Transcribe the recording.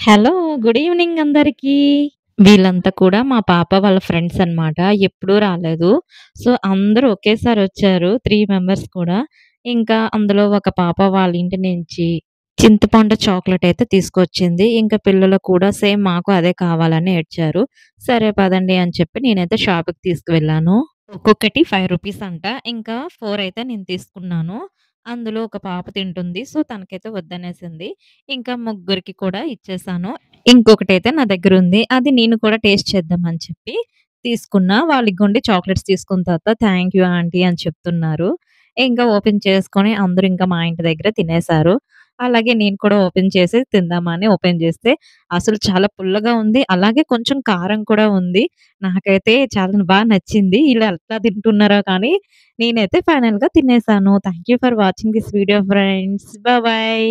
Hello! Good evening అందరికీ. వీళ్ళంతా కూడా మా పాప వాళ్ళ ఫ్రెండ్స్ అన్నమాట. ఎప్పుడూ రాలేదు. సో, అందరూ ఒకేసారొచ్చారు. 3 మెంబర్స్ కూడా. ఇంకా అందులో ఒక పాప వాళ్ళ ఇంటి నుంచి చింతపండు చాక్లెట్ అయితే తీసుకొచ్చింది. ఇంకా పిల్లలు కూడా సేమ్ మాకు అదే కావాలని ఏడ్చారు. సరే పదండి అని చెప్పి నేనైతే షాప్‌కి తీసుకువెళ్ళాను. ఒక్కొక్కటి రూ. 5 అంట. ఇంకా 4 అయితే నేను తీసుకున్నాను. అందులో ఒక పాప తింటుంది. సో, తనకైతే వద్దనేసింది. ఇంకా ముగ్గురికి కూడా ఇచ్చేసాను. ఇంకొకటైతే నా దగ్గరుంది. అది నేను కూడా టేస్ట్ చేద్దామని చెప్పి తీసుకున్నా. వాళ్ళు ఇగోండి చాక్లెట్స్ తీసుకున్న తర్వాత థాంక్ యూ ఆంటీ అని చెప్తున్నారు. ఇంకా ఓపెన్ చేసుకొని అందరూ ఇంకా మా ఇంటి దగ్గర తినేసారు. అలాగే నేను కూడా ఓపెన్ చేసి తిందామని ఓపెన్ చేస్తే అసలు చాలా పుల్లగా ఉంది. అలాగే కొంచెం కారం కూడా ఉంది. నాకైతే చాలా నచ్చింది. ఇలా ఎట్లా తింటున్నారో కానీ నేనైతే ఫైనల్‌గా తినేసాను. Thank you for watching this video friends. Bye.